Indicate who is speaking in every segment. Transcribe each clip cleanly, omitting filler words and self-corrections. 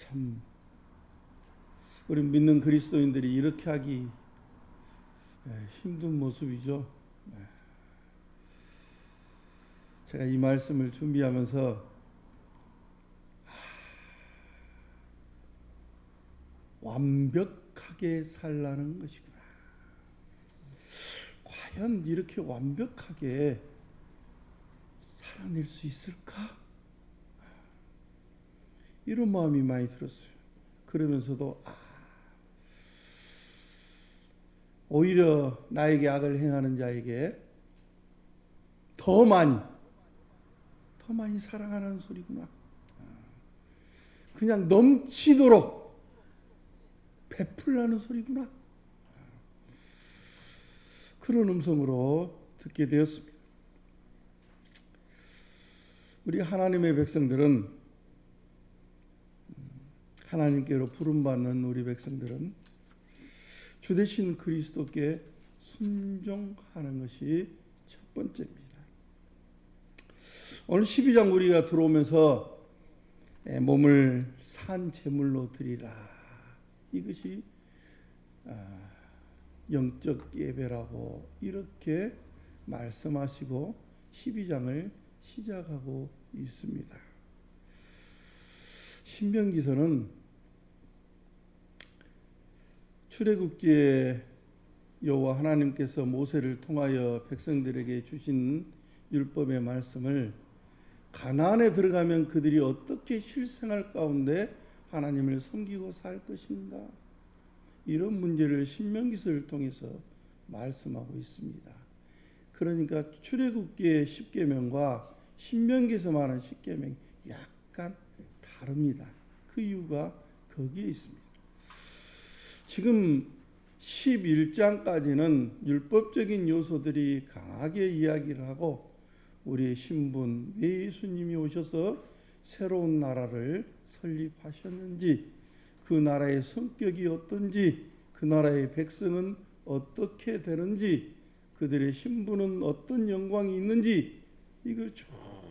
Speaker 1: 참 우리 믿는 그리스도인들이 이렇게 하기 힘든 모습이죠. 제가 이 말씀을 준비하면서 완벽하게 살라는 것이구나. 과연 이렇게 완벽하게 살아낼 수 있을까? 이런 마음이 많이 들었어요. 그러면서도 오히려 나에게 악을 행하는 자에게 더 많이 사랑하는 소리구나. 그냥 넘치도록 베풀라는 소리구나. 그런 음성으로 듣게 되었습니다. 우리 하나님의 백성들은, 하나님께로 부름받는 우리 백성들은 주 되신 그리스도께 순종하는 것이 첫 번째입니다. 오늘 12장 우리가 들어오면서 몸을 산 제물로 드리라. 이것이 영적 예배라고 이렇게 말씀하시고 12장을 시작하고 있습니다. 신명기서는 출애굽기에 여호와 하나님께서 모세를 통하여 백성들에게 주신 율법의 말씀을 가나안에 들어가면 그들이 어떻게 실생활 가운데 하나님을 섬기고 살 것인가, 이런 문제를 신명기서를 통해서 말씀하고 있습니다. 그러니까 출애굽기의 10계명과 신명기에서 말하는 10계명이 약간 다릅니다. 그 이유가 거기에 있습니다. 지금 11장까지는 율법적인 요소들이 강하게 이야기를 하고, 우리의 신분, 왜 예수님이 오셔서 새로운 나라를 설립하셨는지, 그 나라의 성격이 어떤지, 그 나라의 백성은 어떻게 되는지, 그들의 신분은 어떤 영광이 있는지, 이걸 쭉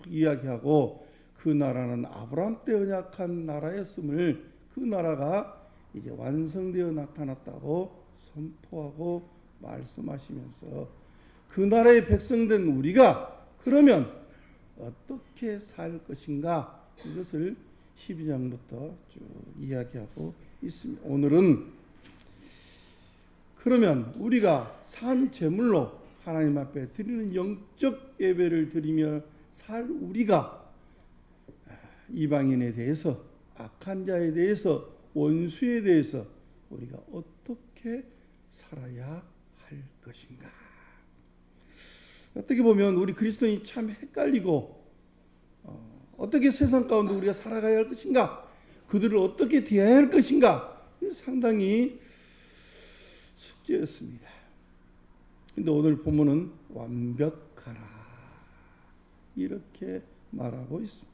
Speaker 1: 이야기하고, 그 나라는 아브라함 때 언약한 나라였음을, 그 나라가 이제 완성되어 나타났다고 선포하고 말씀하시면서, 그 나라의 백성된 우리가 그러면 어떻게 살 것인가, 이것을 12장부터 쭉 이야기하고 있습니다. 오늘은 그러면 우리가 산 제물로 하나님 앞에 드리는 영적 예배를 드리며 살 우리가 이방인에 대해서, 악한 자에 대해서, 원수에 대해서 우리가 어떻게 살아야 할 것인가. 어떻게 보면 우리 그리스도인이 참 헷갈리고, 어떻게 세상 가운데 우리가 살아가야 할 것인가, 그들을 어떻게 대해야 할 것인가, 상당히 숙제였습니다. 근데 오늘 본문은 완벽하라 이렇게 말하고 있습니다.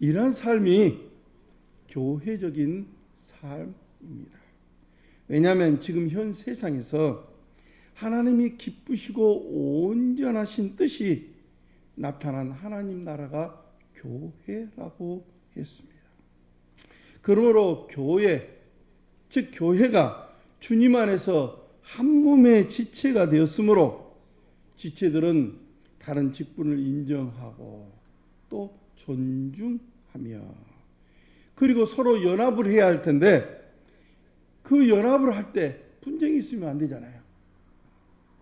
Speaker 1: 이러한 삶이 교회적인 삶입니다. 왜냐하면 지금 현 세상에서 하나님이 기쁘시고 온전하신 뜻이 나타난 하나님 나라가 교회라고 했습니다. 그러므로 교회, 즉 교회가 주님 안에서 한 몸의 지체가 되었으므로 지체들은 다른 직분을 인정하고 또 존중하며, 그리고 서로 연합을 해야 할 텐데, 그 연합을 할 때 분쟁이 있으면 안 되잖아요.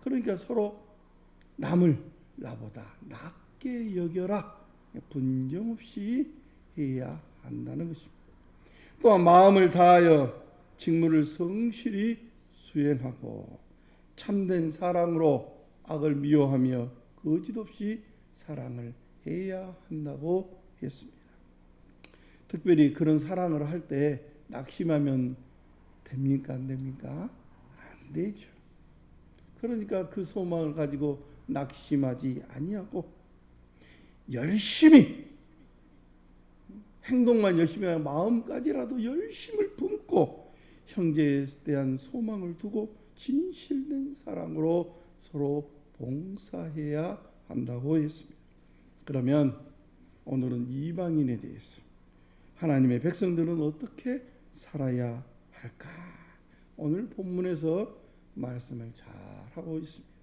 Speaker 1: 그러니까 서로 남을 나보다 낮게 여겨라, 분쟁 없이 해야 한다는 것입니다. 또한 마음을 다하여 직무를 성실히 수행하고 참된 사랑으로 악을 미워하며 거짓 없이 사랑을 해야 한다고 했습니다. 특별히 그런 사랑을 할 때 낙심하면 됩니까? 안 됩니까? 안 되죠. 그러니까 그 소망을 가지고 낙심하지 아니하고 열심히, 행동만 열심히 하면 마음까지라도 열심을 품고 형제에 대한 소망을 두고 진실된 사랑으로 서로 봉사해야 한다고 했습니다. 그러면 오늘은 이방인에 대해서, 하나님의 백성들은 어떻게 살아야 할까? 오늘 본문에서 말씀을 잘 하고 있습니다.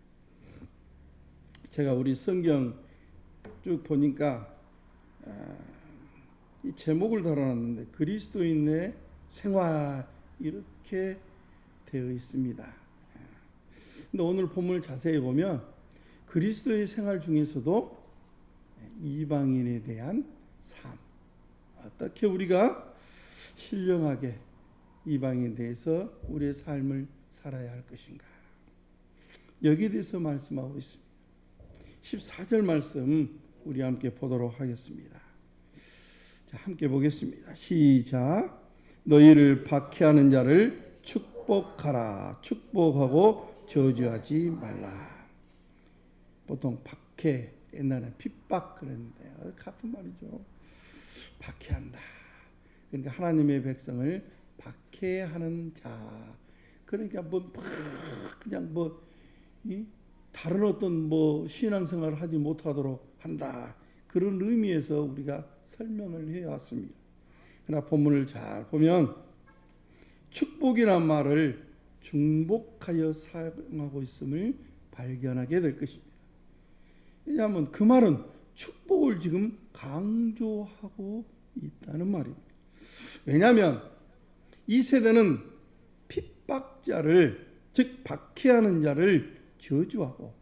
Speaker 1: 제가 우리 성경 쭉 보니까 이 제목을 달아놨는데 그리스도인의 생활 이렇게 되어 있습니다. 근데 오늘 본문을 자세히 보면 그리스도의 생활 중에서도 이방인에 대한 삶, 어떻게 우리가 신령하게 이방인에 대해서 우리의 삶을 살아야 할 것인가, 여기에 대해서 말씀하고 있습니다. 14절 말씀 우리 함께 보도록 하겠습니다. 자, 함께 보겠습니다. 시작. 너희를 박해하는 자를 축복하라. 축복하고 저주하지 말라. 보통 박해, 옛날에 핍박 그랬는데 같은 말이죠. 박해한다. 그러니까 하나님의 백성을 박해하는 자. 그러니까 그냥 다른 어떤 신앙생활을 하지 못하도록 한다. 그런 의미에서 우리가 설명을 해왔습니다. 그러나 본문을 잘 보면 축복이란 말을 중복하여 사용하고 있음을 발견하게 될 것입니다. 왜냐하면 그 말은 축복을 지금 강조하고 있다는 말입니다. 왜냐하면 이 세대는 핍박자를, 즉 박해하는 자를 저주하고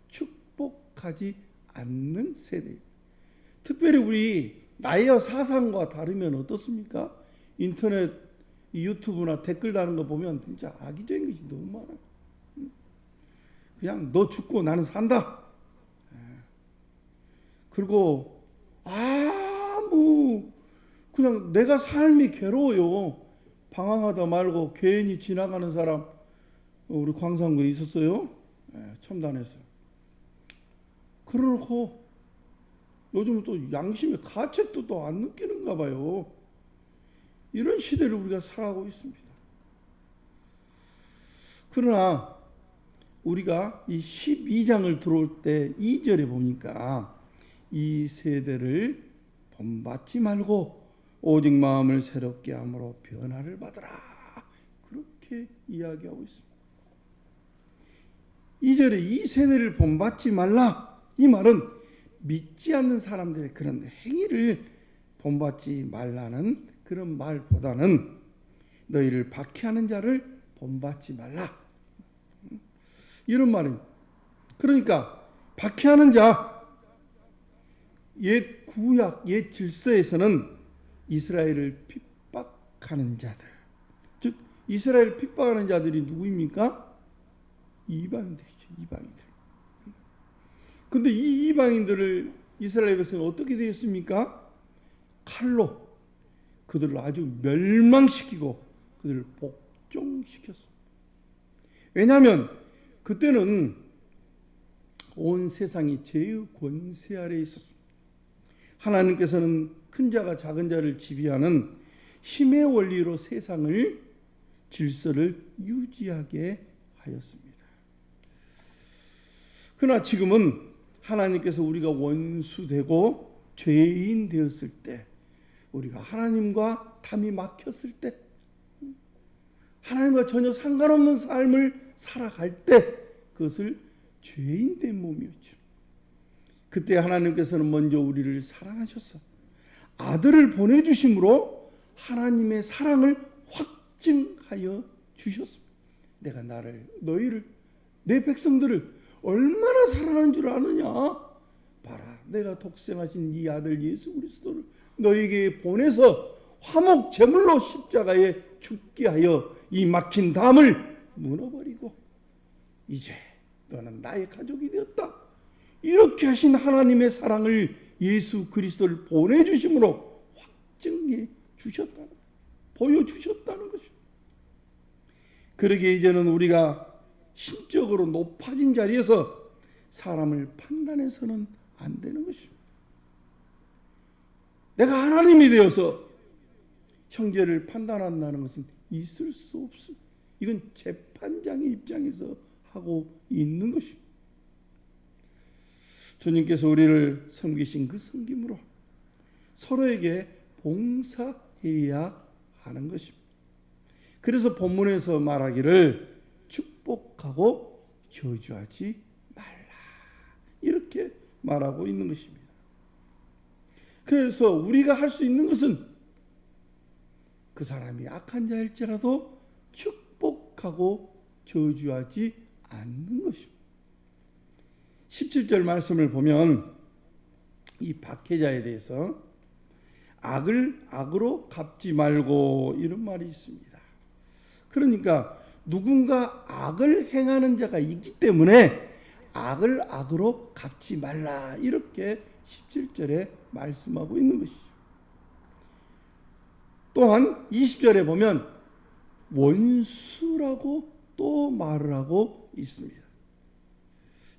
Speaker 1: 축복하지 않는 세대입니다. 특별히 우리 나이와 사상과 다르면 어떻습니까? 인터넷, 유튜브나 댓글 다는 거 보면 진짜 악의적인 것이 너무 많아요. 그냥 너 죽고 나는 산다. 그리고 그냥 내가 삶이 괴로워요. 방황하다 말고 괜히 지나가는 사람 우리 광산구에 있었어요. 첨단에서. 그러놓고 요즘은 또 양심의 가책도 또 안 느끼는가 봐요. 이런 시대를 우리가 살아가고 있습니다. 그러나 우리가 이 12장을 들어올 때 2절에 보니까 이 세대를 본받지 말고 오직 마음을 새롭게 함으로 변화를 받으라. 그렇게 이야기하고 있습니다. 2절에 이 세대를 본받지 말라. 이 말은 믿지 않는 사람들의 그런 행위를 본받지 말라는 그런 말보다는 너희를 박해하는 자를 본받지 말라. 이런 말입니다. 그러니까 박해하는 자, 옛 구약, 옛 질서에서는 이스라엘을 핍박하는 자들, 즉 이스라엘을 핍박하는 자들이 누구입니까? 이방인들이죠. 이방인들. 근데 이 이방인들을 이스라엘 백성은 어떻게 되었습니까? 칼로 그들을 아주 멸망시키고 그들을 복종시켰습니다. 왜냐하면 그때는 온 세상이 죄의 권세 아래에 있었습니다. 하나님께서는 큰 자가 작은 자를 지배하는 힘의 원리로 세상을 질서를 유지하게 하였습니다. 그러나 지금은 하나님께서 우리가 원수되고 죄인 되었을 때, 우리가 하나님과 담이 막혔을 때, 하나님과 전혀 상관없는 삶을 살아갈 때 그것을 죄인된 몸이었죠. 그때 하나님께서는 먼저 우리를 사랑하셔서 아들을 보내주심으로 하나님의 사랑을 확증하여 주셨습니다. 내가 너희를, 내 백성들을 얼마나 사랑하는 줄 아느냐? 봐라, 내가 독생하신 이 아들 예수 그리스도를 너희에게 보내서 화목 제물로 십자가에 죽게 하여 이 막힌 담을 무너버리고 이제 너는 나의 가족이 되었다. 이렇게 하신 하나님의 사랑을 예수 그리스도를 보내주심으로 확증해 주셨다는, 보여주셨다는 것입니다. 그러기에 이제는 우리가 신적으로 높아진 자리에서 사람을 판단해서는 안 되는 것입니다. 내가 하나님이 되어서 형제를 판단한다는 것은 있을 수 없습니다. 이건 재판장의 입장에서 하고 있는 것입니다. 주님께서 우리를 섬기신 그 섬김으로 서로에게 봉사해야 해야 하는 것입니다. 그래서 본문에서 말하기를 축복하고 저주하지 말라, 이렇게 말하고 있는 것입니다. 그래서 우리가 할 수 있는 것은 그 사람이 악한 자일지라도 축복하고 저주하지 않는 것입니다. 17절 말씀을 보면 이 박해자에 대해서 악을 악으로 갚지 말고 이런 말이 있습니다. 그러니까 누군가 악을 행하는 자가 있기 때문에 악을 악으로 갚지 말라, 이렇게 17절에 말씀하고 있는 것이죠. 또한 20절에 보면 원수라고 또 말을 하고 있습니다.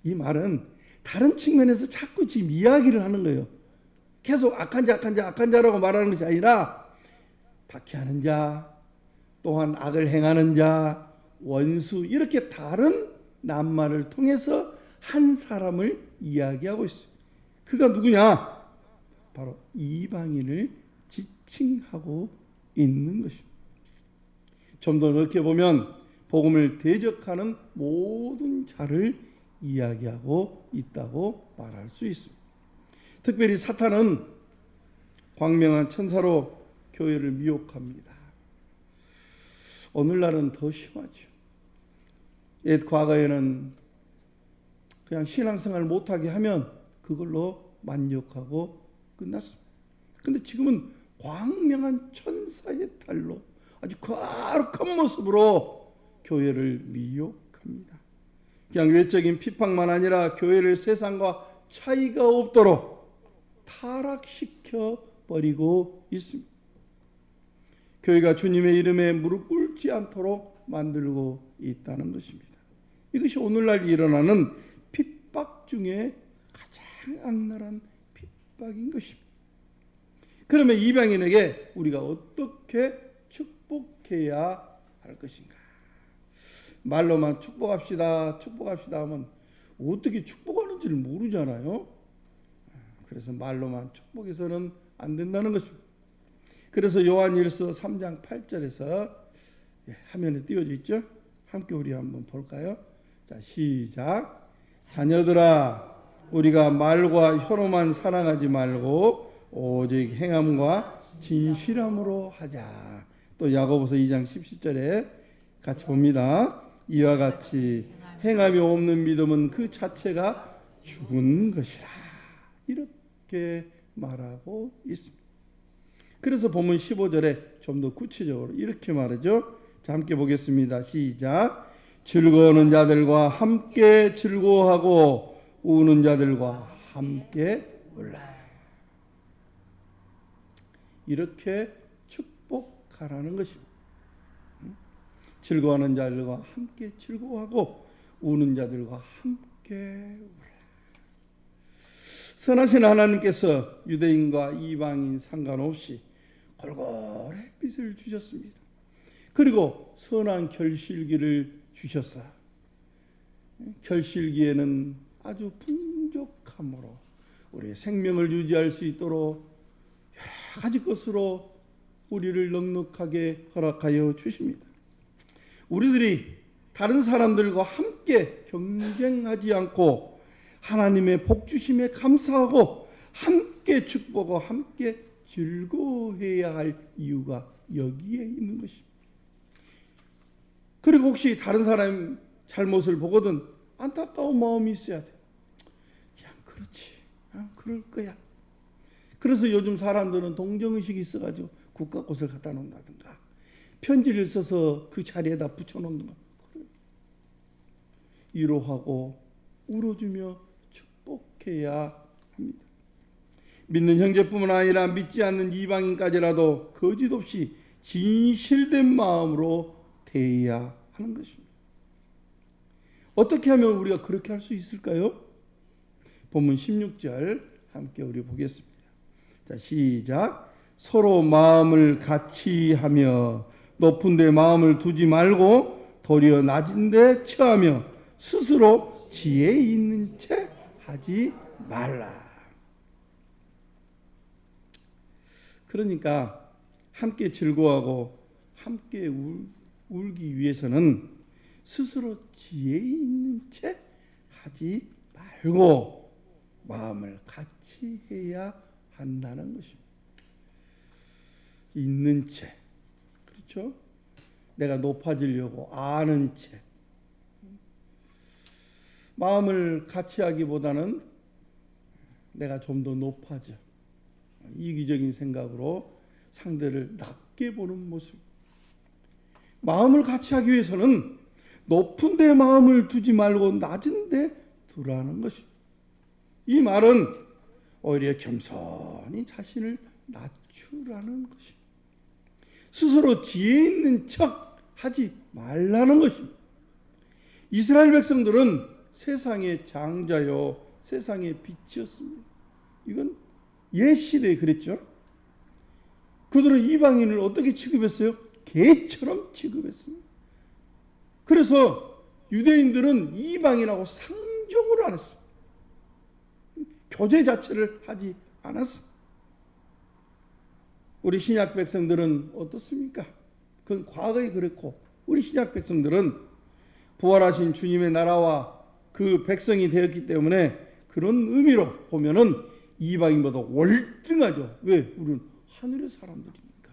Speaker 1: 이 말은 다른 측면에서 자꾸 지금 이야기를 하는 거예요. 계속 악한 자라고 말하는 것이 아니라 박해하는 자, 또한 악을 행하는 자, 원수, 이렇게 다른 낱말을 통해서 한 사람을 이야기하고 있어요. 그가 누구냐? 바로 이방인을 지칭하고 있는 것입니다. 좀 더 넓게 보면 복음을 대적하는 모든 자를 이야기하고 있다고 말할 수 있습니다. 특별히 사탄은 광명한 천사로 교회를 미혹합니다. 오늘날은 더 심하죠. 옛 과거에는 그냥 신앙생활 못하게 하면 그걸로 만족하고 끝났습니다. 그런데 지금은 광명한 천사의 탈로 아주 거룩한 모습으로 교회를 미혹합니다. 그냥 외적인 핍박만 아니라 교회를 세상과 차이가 없도록 타락시켜 버리고 있습니다. 교회가 주님의 이름에 무릎 꿇지 않도록 만들고 있다는 것입니다. 이것이 오늘날 일어나는 핍박 중에 가장 악랄한 핍박인 것입니다. 그러면 이방인에게 우리가 어떻게 축복해야 할 것인가? 말로만 축복합시다 하면 어떻게 축복하는지를 모르잖아요. 그래서 말로만 축복해서는 안 된다는 것입니다. 그래서 요한일서 3장 8절에서 화면에 띄워져 있죠? 함께 우리 한번 볼까요? 자, 시작. 자녀들아, 우리가 말과 혀로만 사랑하지 말고 오직 행함과 진실함으로 하자. 또 야고보서 2장 17절에 같이 봅니다. 이와 같이 행함이 없는 믿음은 그 자체가 죽은 것이라, 이렇게 말하고 있습니다. 그래서 본문 15절에 좀 더 구체적으로 이렇게 말하죠. 자, 함께 보겠습니다. 시작. 즐거워하는 자들과 함께 즐거워하고 우는 자들과 함께 울라. 이렇게 축복하라는 것입니다. 즐거워하는 자들과 함께 즐거워하고 우는 자들과 함께 울라. 선하신 하나님께서 유대인과 이방인 상관없이 골고루 햇빛을 주셨습니다. 그리고 선한 결실기를 주셨사. 결실기에는 아주 풍족함으로 우리의 생명을 유지할 수 있도록 여러 가지 것으로 우리를 넉넉하게 허락하여 주십니다. 우리들이 다른 사람들과 함께 경쟁하지 않고 하나님의 복 주심에 감사하고 함께 축복하고 함께 즐거워해야 할 이유가 여기에 있는 것입니다. 그리고 혹시 다른 사람 잘못을 보거든 안타까운 마음이 있어야 돼. 그냥 그렇지, 그럴 거야. 그래서 요즘 사람들은 동정의식이 있어가지고 국가꽃을 갖다 놓는다든가 편지를 써서 그 자리에다 붙여놓는 거, 위로하고 울어주며 축복해야 합니다. 믿는 형제뿐만 아니라 믿지 않는 이방인까지라도 거짓 없이 진실된 마음으로 대해야 하는 것입니다. 어떻게 하면 우리가 그렇게 할 수 있을까요? 본문 16절 함께 우리 보겠습니다. 자, 시작. 서로 마음을 같이 하며 높은 데 마음을 두지 말고 도리어 낮은 데 처하며 스스로 지혜 있는 채 하지 말라. 그러니까 함께 즐거워하고 함께 울기 위해서는 스스로 지혜 있는 채 하지 말고 마음을 같이 해야 한다는 것입니다. 있는 채, 그렇죠? 내가 높아지려고 아는 채. 마음을 같이 하기보다는 내가 좀 더 높아져. 이기적인 생각으로 상대를 낮게 보는 모습. 마음을 같이 하기 위해서는 높은 데 마음을 두지 말고 낮은 데 두라는 것입니다. 이 말은 오히려 겸손히 자신을 낮추라는 것입니다. 스스로 지혜 있는 척 하지 말라는 것입니다. 이스라엘 백성들은 세상의 장자요 세상의 빛이었습니다. 이건 옛 시대에 그랬죠. 그들은 이방인을 어떻게 취급했어요? 개처럼 취급했습니다. 그래서 유대인들은 이방인하고 상종을 안 했어요. 교제 자체를 하지 않았어요. 우리 신약 백성들은 어떻습니까? 그건 과거에 그랬고 우리 신약 백성들은 부활하신 주님의 나라와 그 백성이 되었기 때문에 그런 의미로 보면은 이방인보다 월등하죠. 왜? 우리는 하늘의 사람들이니까.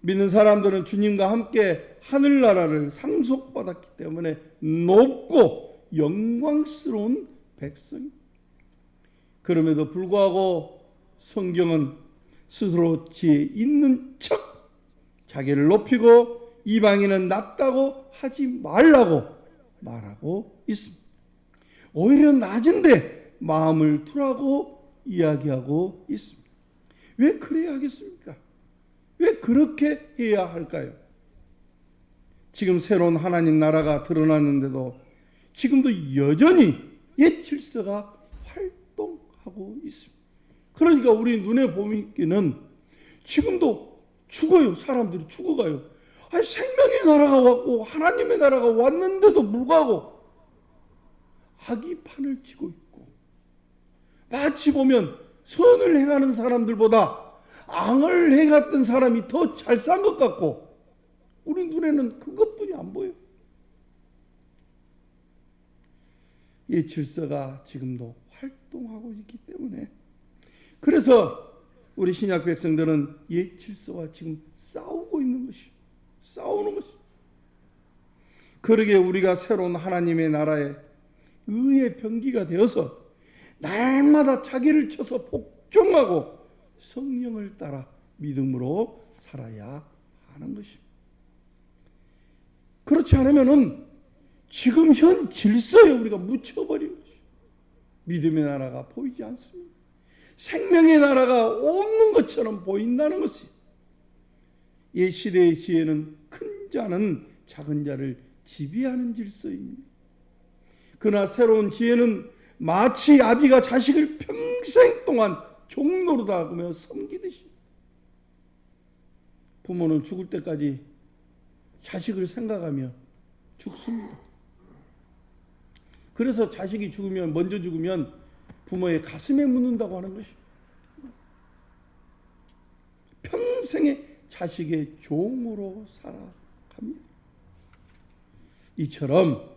Speaker 1: 믿는 사람들은 주님과 함께 하늘나라를 상속받았기 때문에 높고 영광스러운 백성. 그럼에도 불구하고 성경은 스스로 지혜 있는 척 자기를 높이고 이방인은 낮다고 하지 말라고 말하고 있습니다. 오히려 낮은데 마음을 두라고 이야기하고 있습니다. 왜 그래야 하겠습니까? 왜 그렇게 해야 할까요? 지금 새로운 하나님 나라가 드러났는데도 지금도 여전히 옛 질서가 활동하고 있습니다. 그러니까 우리 눈에 보이기는 지금도 죽어요. 사람들이 죽어가요. 아니, 생명의 나라가 왔고 하나님의 나라가 왔는데도 불구하고 악이 판을 치고 있고 마치 보면 선을 행하는 사람들보다 악을 행했던 사람이 더 잘 산 것 같고 우리 눈에는 그것뿐이 안 보여요. 이 질서가 지금도 활동하고 있기 때문에 그래서 우리 신약 백성들은 옛 질서와 지금 싸우고 있는 것이요. 싸우는 것이. 그러게 우리가 새로운 하나님의 나라에 의의 병기가 되어서 날마다 자기를 쳐서 복종하고 성령을 따라 믿음으로 살아야 하는 것입니다. 그렇지 않으면은 지금 현 질서에 우리가 묻혀버린 것이죠. 믿음의 나라가 보이지 않습니다. 생명의 나라가 없는 것처럼 보인다는 것이. 이 시대의 지혜는 큰 자는 작은 자를 지배하는 질서입니다. 그러나 새로운 지혜는 마치 아비가 자식을 평생 동안 종노릇하며 섬기듯이 부모는 죽을 때까지 자식을 생각하며 죽습니다. 그래서 자식이 죽으면 먼저 죽으면 부모의 가슴에 묻는다고 하는 것입니다. 평생의 자식의 종으로 살아갑니다. 이처럼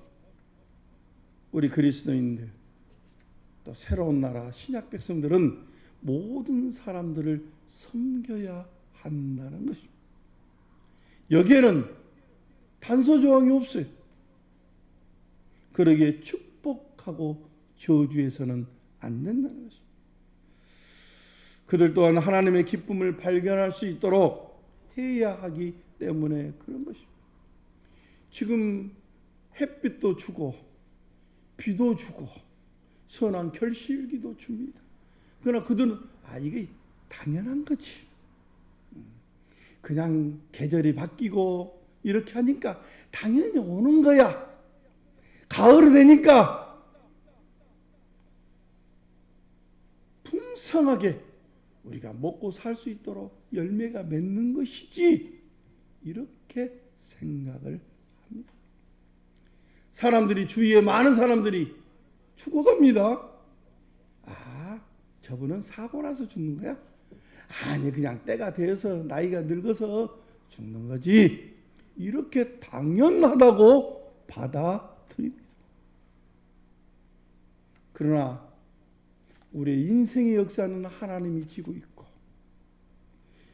Speaker 1: 우리 그리스도인들 또 새로운 나라 신약 백성들은 모든 사람들을 섬겨야 한다는 것입니다. 여기에는 단서 조항이 없어요. 그러기에 축복하고 저주해서는 안 된다는 것입니다. 그들 또한 하나님의 기쁨을 발견할 수 있도록 해야 하기 때문에 그런 것입니다. 지금 햇빛도 주고 비도 주고 선한 결실기도 줍니다. 그러나 그들은 이게 당연한 거지. 그냥 계절이 바뀌고 이렇게 하니까 당연히 오는 거야. 가을이 되니까 풍성하게 우리가 먹고 살 수 있도록 열매가 맺는 것이지 이렇게 생각을 합니다. 사람들이 주위에 많은 사람들이 죽어갑니다. 저분은 사고 나서 죽는 거야? 아니 그냥 때가 되어서 나이가 늙어서 죽는 거지. 이렇게 당연하다고 받아들입니다. 그러나 우리의 인생의 역사는 하나님이 지고 있고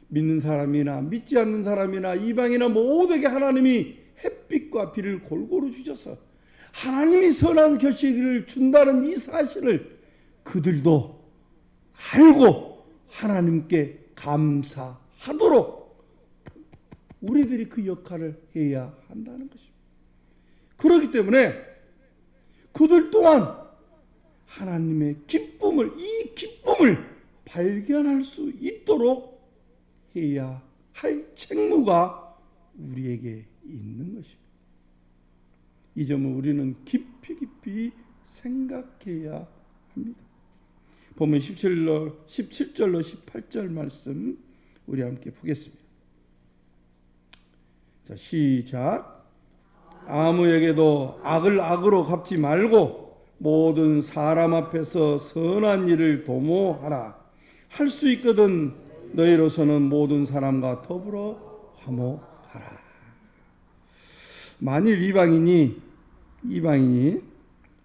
Speaker 1: 믿는 사람이나 믿지 않는 사람이나 이방이나 모두에게 하나님이 햇빛과 비를 골고루 주셔서 하나님이 선한 결실을 준다는 이 사실을 그들도 알고 하나님께 감사하도록 우리들이 그 역할을 해야 한다는 것입니다. 그렇기 때문에 그들 또한 하나님의 기쁨을, 이 기쁨을 발견할 수 있도록 해야 할 책무가 우리에게 있는 것입니다. 이 점을 우리는 깊이 깊이 생각해야 합니다. 보면 17절로 18절 말씀 우리 함께 보겠습니다. 자, 시작. 아무에게도 악을 악으로 갚지 말고 모든 사람 앞에서 선한 일을 도모하라. 할 수 있거든 너희로서는 모든 사람과 더불어 화목하라. 만일 이방인이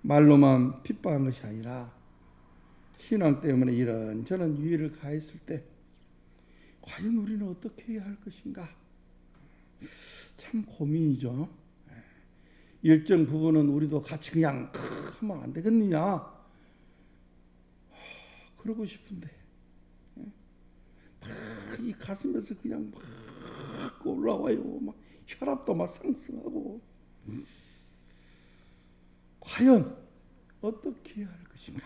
Speaker 1: 말로만 핍박한 것이 아니라 신앙 때문에 이런저런 유해를 가했을 때 과연 우리는 어떻게 해야 할 것인가? 참 고민이죠. 일정 부분은 우리도 같이 그냥 하면 안 되겠느냐? 그러고 싶은데 이 가슴에서 그냥 막 올라와요. 막 혈압도 막 상승하고 과연 어떻게 해야 할 것인가?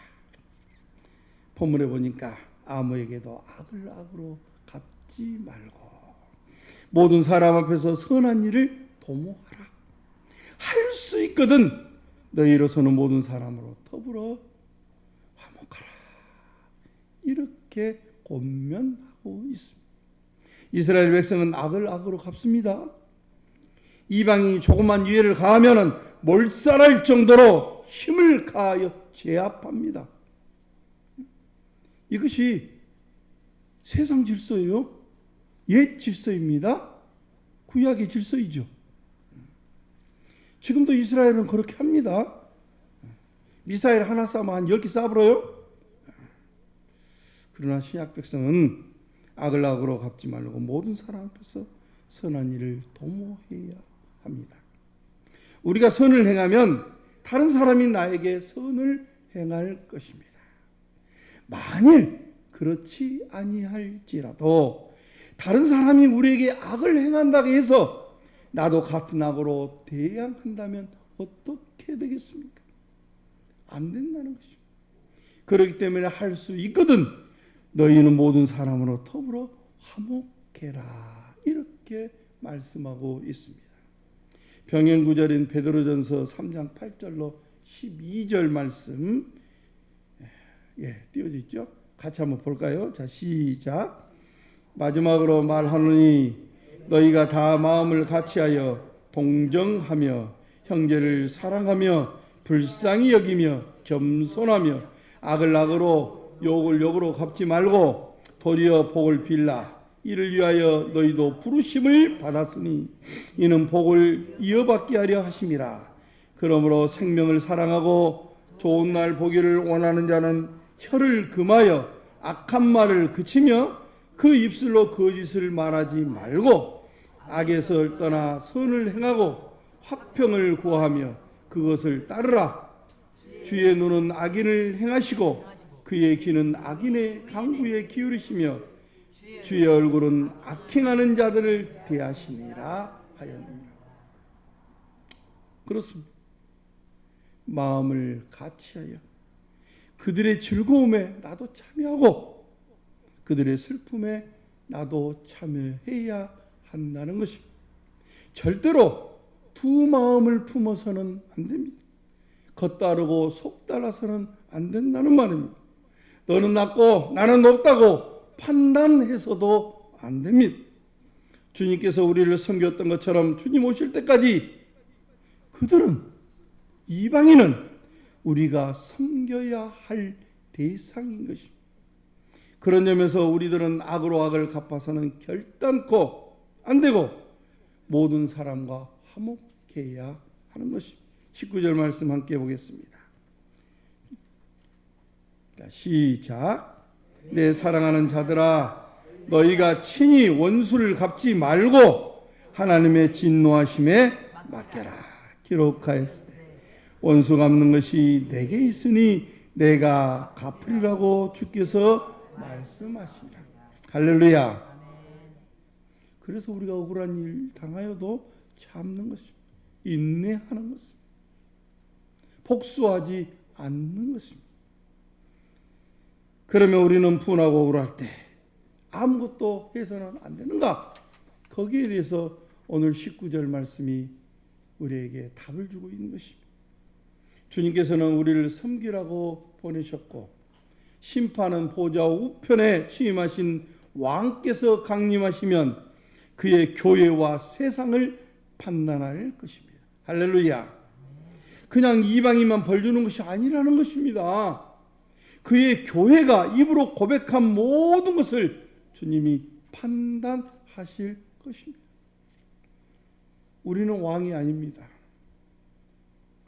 Speaker 1: 본문에 보니까 아무에게도 악을 악으로 갚지 말고 모든 사람 앞에서 선한 일을 도모하라. 할 수 있거든 너희로서는 모든 사람으로 더불어 화목하라. 이렇게 권면하고 있습니다. 이스라엘 백성은 악을 악으로 갚습니다. 이방인이 조그만 유해를 가하면은 몰살할 정도로 힘을 가하여 제압합니다. 이것이 세상 질서예요. 옛 질서입니다. 구약의 질서이죠. 지금도 이스라엘은 그렇게 합니다. 미사일 하나 쏴면 한 10개 쏴버려요. 그러나 신약 백성은 악을 악으로 갚지 말고 모든 사람 앞에서 선한 일을 도모해야 합니다. 우리가 선을 행하면 다른 사람이 나에게 선을 행할 것입니다. 만일 그렇지 아니할지라도 다른 사람이 우리에게 악을 행한다고 해서 나도 같은 악으로 대항한다면 어떻게 되겠습니까? 안 된다는 것입니다. 그렇기 때문에 할 수 있거든 너희는 모든 사람으로 더불어 화목해라. 이렇게 말씀하고 있습니다. 병행구절인 베드로전서 3장 8절로 12절 말씀 띄워져 있죠? 같이 한번 볼까요? 자, 시작. 마지막으로 말하노니 너희가 다 마음을 같이하여 동정하며 형제를 사랑하며 불쌍히 여기며 겸손하며 악을 악으로 욕을 욕으로 갚지 말고 도리어 복을 빌라. 이를 위하여 너희도 부르심을 받았으니 이는 복을 이어받게 하려 하심이라. 그러므로 생명을 사랑하고 좋은 날 보기를 원하는 자는 혀를 금하여 악한 말을 그치며 그 입술로 거짓을 말하지 말고 악에서 떠나 선을 행하고 화평을 구하며 그것을 따르라. 주의 눈은 악인을 행하시고 그의 귀는 악인의 강구에 기울이시며 주의 얼굴은 악행하는 자들을 대하시니라 하였느니라. 그렇습니다. 마음을 같이하여 그들의 즐거움에 나도 참여하고 그들의 슬픔에 나도 참여해야 한다는 것입니다. 절대로 두 마음을 품어서는 안 됩니다. 겉따르고 속따라서는 안 된다는 말입니다. 너는 낮고 나는 높다고 판단해서도 안 됩니다. 주님께서 우리를 섬겼던 것처럼 주님 오실 때까지 그들은, 이방인은 우리가 섬겨야 할 대상인 것입니다. 그런 점에서 우리들은 악으로 악을 갚아서는 결단코 안 되고 모든 사람과 화목해야 하는 것입니다. 19절 말씀 함께 보겠습니다. 시작. 내 사랑하는 자들아, 너희가 친히 원수를 갚지 말고 하나님의 진노하심에 맡겨라. 기록하였으되 원수 갚는 것이 내게 있으니 내가 갚으리라고 주께서 말씀하시니라. 할렐루야. 그래서 우리가 억울한 일 당하여도 참는 것입니다. 인내하는 것입니다. 복수하지 않는 것입니다. 그러면 우리는 분하고 억울할 때 아무것도 해서는 안 되는가? 거기에 대해서 오늘 19절 말씀이 우리에게 답을 주고 있는 것입니다. 주님께서는 우리를 섬기라고 보내셨고 심판은 보좌 우편에 취임하신 왕께서 강림하시면 그의 교회와 세상을 판단할 것입니다. 할렐루야. 그냥 이방인만 벌 주는 것이 아니라는 것입니다. 그의 교회가 입으로 고백한 모든 것을 주님이 판단하실 것입니다. 우리는 왕이 아닙니다.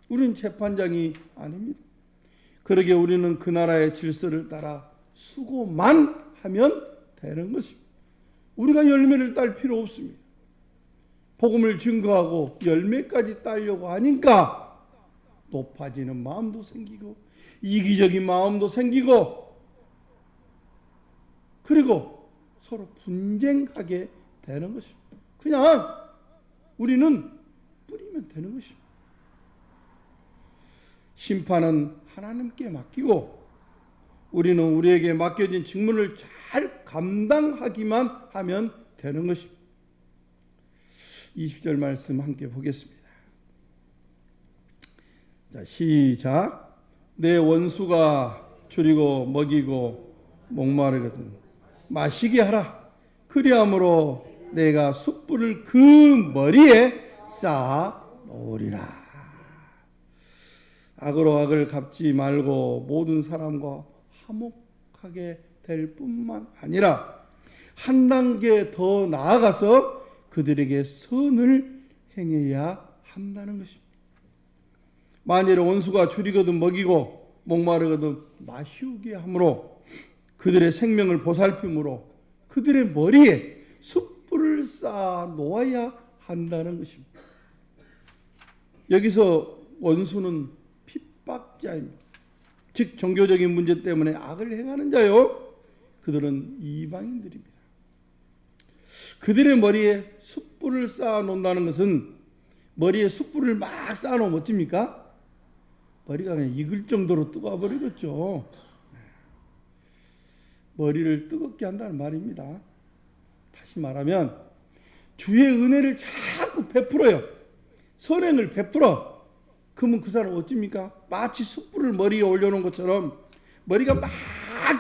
Speaker 1: 우리는 재판장이 아닙니다. 그러기에 우리는 그 나라의 질서를 따라 수고만 하면 되는 것입니다. 우리가 열매를 딸 필요 없습니다. 복음을 증거하고 열매까지 따려고 하니까 높아지는 마음도 생기고 이기적인 마음도 생기고 그리고 서로 분쟁하게 되는 것입니다. 그냥 우리는 뿌리면 되는 것입니다. 심판은 하나님께 맡기고 우리는 우리에게 맡겨진 직분을 잘 감당하기만 하면 되는 것입니다. 20절 말씀 함께 보겠습니다. 자, 시작. 내 원수가 줄이고 먹이고 목마르거든 마시게 하라. 그리함으로 내가 숯불을 그 머리에 쌓아 놓으리라. 악으로 악을 갚지 말고 모든 사람과 화목하게 될 뿐만 아니라 한 단계 더 나아가서 그들에게 선을 행해야 한다는 것입니다. 만일 원수가 줄이거든 먹이고 목마르거든 마시우게 함으로 그들의 생명을 보살핌으로 그들의 머리에 숯불을 쌓아 놓아야 한다는 것입니다. 여기서 원수는 핍박자입니다. 즉 종교적인 문제 때문에 악을 행하는 자요. 그들은 이방인들입니다. 그들의 머리에 숯불을 쌓아 놓는다는 것은 머리에 숯불을 막 쌓아 놓으면 어떻습니까? 머리가 그냥 익을 정도로 뜨거워버리겠죠. 머리를 뜨겁게 한다는 말입니다. 다시 말하면 주의 은혜를 자꾸 베풀어요. 선행을 베풀어. 그러면 그 사람 어떻습니까? 마치 숯불을 머리에 올려놓은 것처럼 머리가 막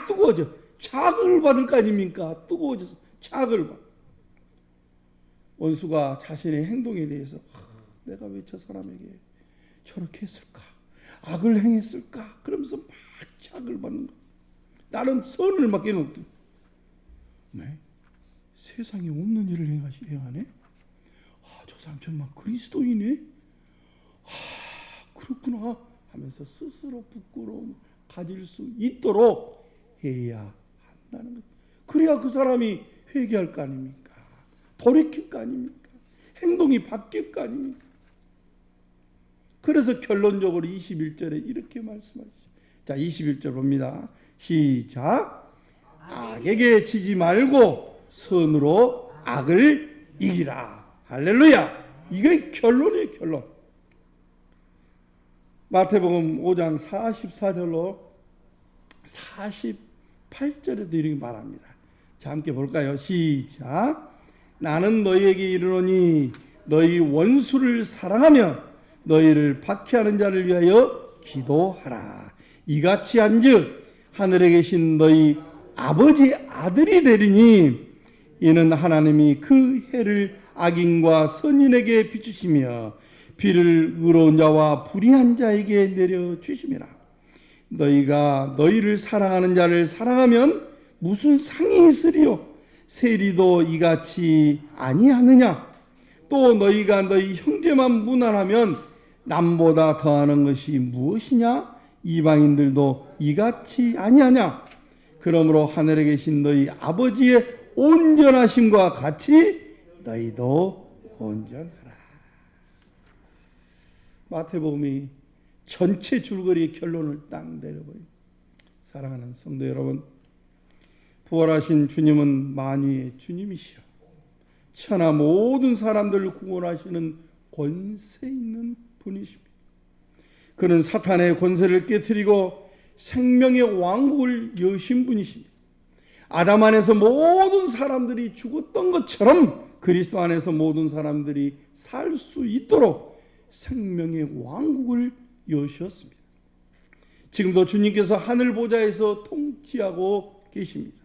Speaker 1: 뜨거워져. 자극을 받을 거 아닙니까? 뜨거워져서 자극을 받아. 원수가 자신의 행동에 대해서 내가 왜 저 사람에게 저렇게 했을까? 악을 행했을까? 그러면서 막 자극을 받는 거야. 나는 선을 맡겨놓거든. 네? 세상에 없는 일을 행하네? 저 사람 정말 그리스도이네? 그렇구나 하면서 스스로 부끄러움 가질 수 있도록 해야 한다는 것. 그래야 그 사람이 회개할 거 아닙니까? 돌이킬 거 아닙니까? 행동이 바뀔 거 아닙니까? 그래서 결론적으로 21절에 이렇게 말씀하시죠. 자, 21절 봅니다. 시작. 악에게 지지 말고 선으로 악을 이기라. 할렐루야. 이게 결론이에요, 결론. 마태복음 5장 44절로 48절에도 이렇게 말합니다. 자, 함께 볼까요? 시작. 나는 너희에게 이르노니 너희 원수를 사랑하며 너희를 박해하는 자를 위하여 기도하라. 이같이 한즉 하늘에 계신 너희 아버지 아들이 되리니 이는 하나님이 그 해를 악인과 선인에게 비추시며 비를 의로운 자와 불의한 자에게 내려주심이라. 너희가 너희를 사랑하는 자를 사랑하면 무슨 상이 있으리요? 세리도 이같이 아니하느냐? 또 너희가 너희 형제만 무난하면 남보다 더하는 것이 무엇이냐? 이방인들도 이같이 아니하냐? 그러므로 하늘에 계신 너희 아버지의 온전하심과 같이 너희도 온전하라. 마태복음이 전체 줄거리의 결론을 딱 내려버립니다. 사랑하는 성도 여러분, 부활하신 주님은 만유의 주님이시여 천하 모든 사람들을 구원하시는 권세 있는 분이십니다. 그는 사탄의 권세를 깨뜨리고 생명의 왕국을 여신 분이십니다. 아담 안에서 모든 사람들이 죽었던 것처럼 그리스도 안에서 모든 사람들이 살 수 있도록 생명의 왕국을 여셨습니다. 지금도 주님께서 하늘 보좌에서 통치하고 계십니다.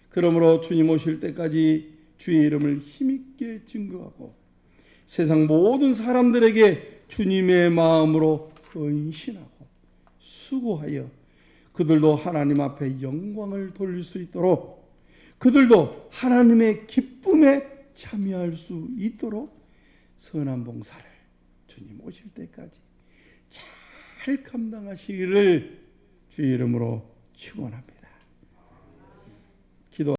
Speaker 1: 그러므로 주님 오실 때까지 주의 이름을 힘있게 증거하고 세상 모든 사람들에게 주님의 마음으로 헌신하고 수고하여 그들도 하나님 앞에 영광을 돌릴 수 있도록 그들도 하나님의 기쁨에 참여할 수 있도록 선한 봉사를 주님 오실 때까지 잘 감당하시기를 주의 이름으로 축원합니다. 기도